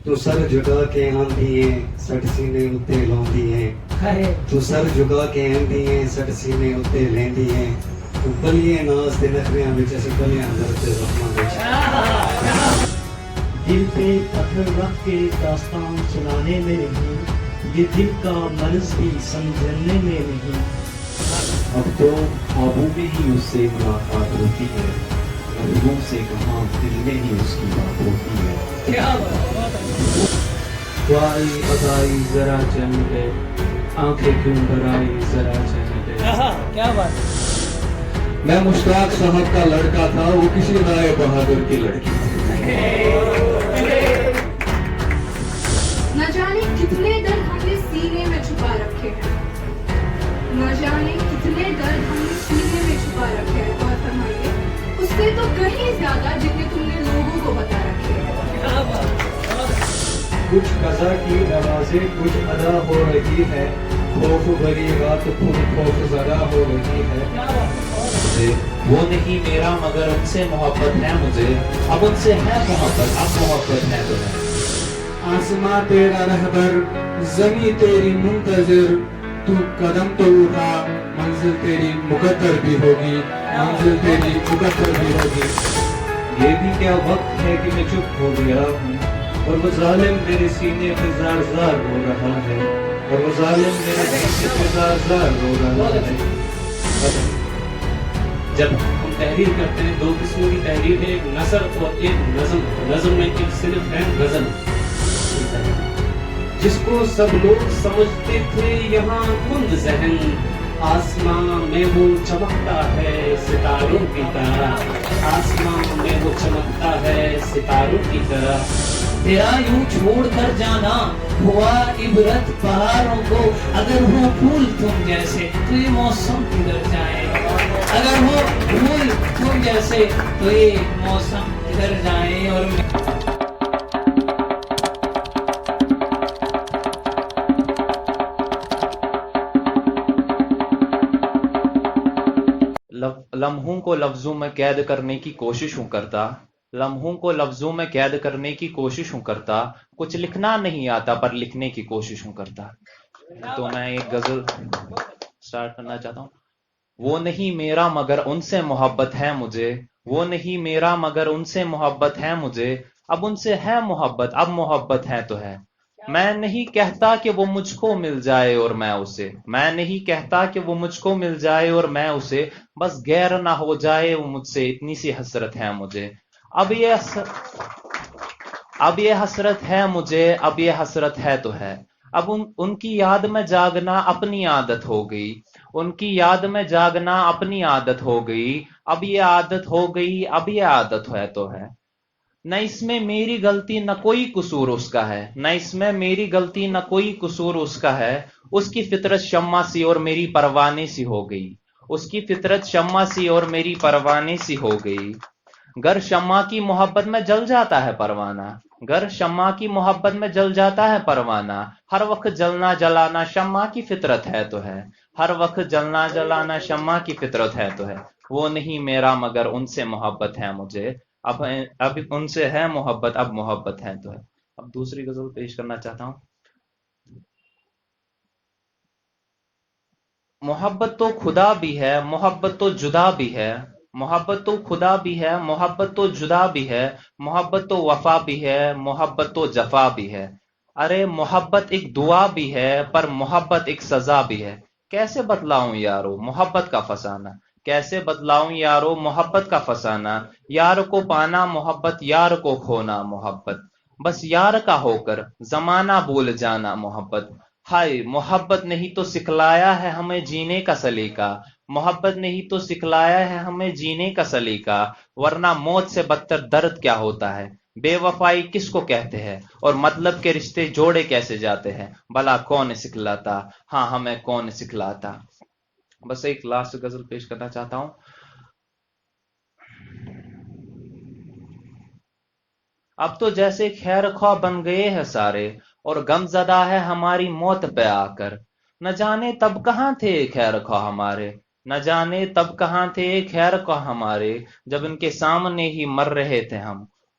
ਤੂੰ ਸਰ ਝੁਕਾ ਕੇ ਆਂਦੀ ਏ ਸੱਟ ਸੀਨੇ ਉੱਤੇ ਲਾਉਂਦੀ ਏ ਤੂੰ ਸਰ ਝੁਕਾ ਕੇ ਆਂਦੀ ਏ ਸੱਟ ਸੀਨੇ ਉੱਤੇ ਲੈਂਦੀ ਏ ਤੂੰ ਬਲੀਏ ਨਾਸ ਤੇ ਨਖਰਿਆਂ ਵਿੱਚ ਅਸੀਂ ਬਲੀਆਂ ਅੰਦਰ ਤੇ ਜ਼ਖਮਾਂ ਵਿੱਚ دل پہ پتھر رکھ کے داستان سنانے میں نہیں یہ دل کا مرض بھی سمجھنے میں نہیں اب تو خوابوں میں ہی اس سے ملاقات ہوتی ہے لفظوں سے کہاں دل میں ہی اس کی بات ہوتی ہے وائی ادائی ذرا چین پہ آنکھیں کیوں بھرائی ذرا چین پہ کیا بات میں مشتاق صاحب کا لڑکا تھا وہ کسی رائے بہادر کی لڑکی تھی نہ جانے کتنے درد ہم نے سینے میں چھپا رکھے ہیں نہ جانے کتنے درد ہم نے سینے میں چھپا رکھے ہیں اور فرمائیے اس سے تو کہیں زیادہ جتنے تم نے لوگوں کو بتا رکھے ہیں کچھ قضا کی نوازیں کچھ ادا ہو رہی ہے خوف بھری رات پھر خوف زدہ ہو رہی ہے وہ نہیں میرا مگر ان سے محبت ہے مجھے اب ان سے ہے محبت اب محبت ہے تو ہے آسماں تیرا رہبر زمیں تیری منتظر تو قدم تو اٹھا منزل تیری مقدر بھی ہوگی منزل تیری مقدر بھی ہوگی یہ بھی کیا وقت ہے کہ میں چپ ہو گیا ہوں اور وہ ظالم میرے سینے پہ زار زار رو رہا ہے اور وہ ظالم میرے سینے پہ زار زار رو رہا ہے جب ہم تحریر کرتے ہیں دو قسموں کی تحریر ہے ایک نثر اور ایک نظم نظم میں ایک صرف ہے غزل جس کو سب لوگ سمجھتے تھے یہاں کند ذہن آسمان میں وہ چمکتا ہے ستاروں کی طرح آسمان میں وہ چمکتا ہے ستاروں کی طرح تیرا یوں چھوڑ کر جانا ہوا عبرت بہاروں کو اگر ہو پھول تم جیسے تو یہ موسم کدھر جائے اگر ہو پھول تم جیسے تو یہ موسم کدھر جائے اور لمحوں کو لفظوں میں قید کرنے کی کوشش ہوں کرتا لمحوں کو لفظوں میں قید کرنے کی کوشش ہوں کرتا کچھ لکھنا نہیں آتا پر لکھنے کی کوشش ہوں کرتا تو میں ایک غزل سٹارٹ کرنا چاہتا ہوں وہ نہیں میرا مگر ان سے محبت ہے مجھے وہ نہیں میرا مگر ان سے محبت ہے مجھے اب ان سے ہے محبت اب محبت ہے تو ہے میں نہیں کہتا کہ وہ مجھ کو مل جائے اور میں اسے میں نہیں کہتا کہ وہ مجھ کو مل جائے اور میں اسے بس غیر نہ ہو جائے وہ مجھ سے اتنی سی حسرت ہے مجھے اب یہ حسرت ہے مجھے اب یہ حسرت ہے تو ہے اب ان کی یاد میں جاگنا اپنی عادت ہو گئی ان کی یاد میں جاگنا اپنی عادت ہو گئی اب یہ عادت ہو گئی اب یہ عادت ہے تو ہے نہ اس میں میری غلطی نہ کوئی قصور اس کا ہے نہ اس میں میری غلطی نہ کوئی قصور اس کا ہے اس کی فطرت شمع سی اور میری پروانے سی ہو گئی اس کی فطرت شمع سی اور میری پروانے سی ہو گئی گر شمع کی محبت میں جل جاتا ہے پروانہ گر شمع کی محبت میں جل جاتا ہے پروانہ ہر وقت جلنا جلانا شمع کی فطرت ہے تو ہے ہر وقت جلنا جلانا شمع کی فطرت ہے تو ہے وہ نہیں میرا مگر ان سے محبت ہے مجھے اب ان سے ہے محبت اب محبت ہے تو ہے اب دوسری غزل پیش کرنا چاہتا ہوں محبت تو خدا بھی ہے محبت تو جدا بھی ہے محبت تو خدا بھی ہے محبت تو جدا بھی ہے محبت تو وفا بھی ہے محبت تو جفا بھی ہے ارے محبت ایک دعا بھی ہے پر محبت ایک سزا بھی ہے کیسے بتلاؤں یارو محبت کا فسانہ کیسے بتلاؤں یارو محبت کا فسانہ یار کو پانا محبت یار کو کھونا محبت بس یار کا ہو کر زمانہ بھول جانا محبت ہائے محبت نہیں تو سکھلایا ہے ہمیں جینے کا سلیقہ محبت نہیں تو سکھلایا ہے ہمیں جینے کا سلیقہ ورنہ موت سے بدتر درد کیا ہوتا ہے بے وفائی کس کو کہتے ہیں اور مطلب کے رشتے جوڑے کیسے جاتے ہیں بھلا کون سکھلاتا ہاں ہمیں کون سکھلاتا بس ایک لاسٹ غزل پیش کرنا چاہتا ہوں اب تو جیسے خیر خواہ بن گئے ہیں سارے اور غم زدہ ہے ہماری موت پہ آ کر نہ جانے تب کہاں تھے خیر خواہ ہمارے نہ جانے تب کہاں تھے خیر خواہ ہمارے جب ان کے سامنے ہی مر رہے تھے ہم